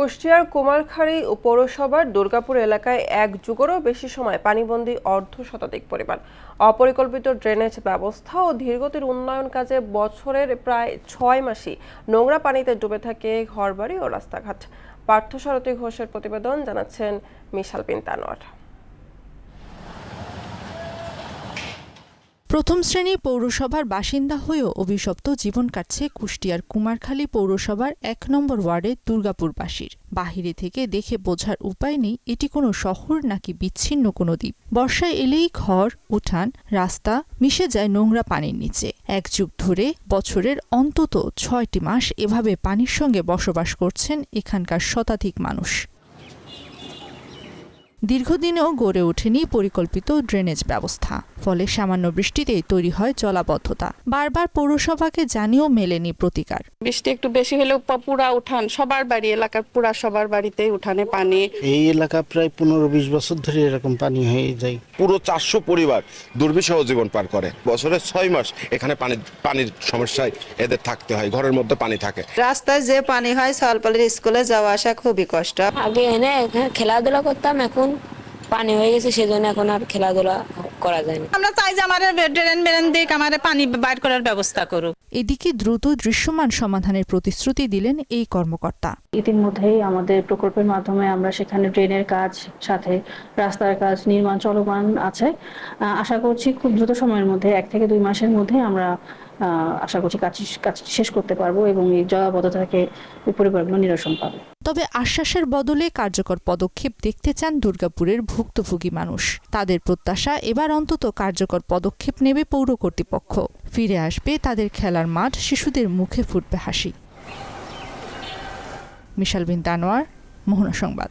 কুষ্টিয়ার কুমারখালী পৌরসভার দুর্গাপুর এলাকায় এক যুগেরও বেশি সময় পানিবন্দী অর্ধশতাধিক পরিবার। অপরিকল্পিত ড্রেনেজ ব্যবস্থা ও ধীরগতির উন্নয়ন কাজে বছরের প্রায় 6 মাসই নোংরা পানিতে ডুবে থাকে ঘরবাড়ি ও রাস্তাঘাট। পার্থসারথী ঘোষের প্রতিবেদন, জানাচ্ছেন মিশাল বিন তানোয়ার। প্রথম শ্রেণী পৌরসভার বাসিন্দা হয়েও অভিশপ্ত জীবন কাটছে কুষ্টিয়ার কুমারখালী পৌরসভার 1 নম্বর ওয়ার্ডের দুর্গাপুরবাসীর। বাহিরে থেকে দেখে বোঝার উপায় নেই এটি কোনো শহর নাকি বিচ্ছিন্ন কোনো দ্বীপ। বর্ষায় এলেই ঘর, উঠান, রাস্তা মিশে যায় নোংরা পানির নিচে। এক যুগ ধরে বছরের অন্তত 6টি মাস এভাবে পানির সঙ্গে বসবাস করছেন এখানকার শতাধিক মানুষ। দীর্ঘদিনেও গড়ে ওঠেনি পরিকল্পিত ড্রেনেজ ব্যবস্থা, ফলে সামান্য বৃষ্টিতেই তৈরি হয় জলাবদ্ধতা। বারবার পৌরসভাকে জানিয়েও মেলেনি প্রতিকার। বৃষ্টি একটু বেশি হলেও পুরা উঠান, সবার বাড়ি, এলাকার পুরা সবার বাড়িতে উঠানে পানি। এই এলাকা প্রায় 15-20 বছর ধরে এরকম পানি হয়ে যায়। পুরো 400 পরিবার দুর্বিষহ জীবন পার করে। বছরে 6 মাস এখানে পানির সমস্যায় এদের থাকতে হয়, ঘরের মধ্যে পানি থাকে। রাস্তায় যে পানি হয়, সকালবেলা স্কুলে যাওয়া আসা খুবই কষ্ট। আগে এনে খেলাধুলা করতাম, এখন পানি হয়ে গেছে, সেজন্য এখন আর খেলাধুলা করা যায় না। আমরা চাই যে আমাদের ড্রেন মেরেন দিক, আমাদের পানি বাইর করার ব্যবস্থা করুক। এদিকে দ্রুত দৃশ্যমান সমাধানের প্রতিশ্রুতি দিলেন এই কর্মকর্তা। ইতিমধ্যেই আমাদের প্রকল্পের মাধ্যমে আমরা সেখানে ড্রেনের কাজ, সাথে রাস্তার কাজ নির্মাণ চলমান আছে। আশা করছি খুব দ্রুত সময়ের মধ্যে 1 থেকে 2 মাসের মধ্যে আমরা আশা করছি কাজ শেষ করতে পারবো এবং এই জলাবদ্ধতা থেকে পরিবারগুলো নিরসন পাবে। তবে আশ্বাসের বদলে কার্যকর পদক্ষেপ দেখতে চান দুর্গাপুরের ভুক্তভোগী মানুষ। তাদের প্রত্যাশা এবার অন্তত কার্যকর পদক্ষেপ নেবে পৌর কর্তৃপক্ষ। ফিরে আসবে তাদের খেলার মাঠ, শিশুদের মুখে ফুটবে হাসি। মিশাল বিন তানোয়ার, মোহনা সংবাদ।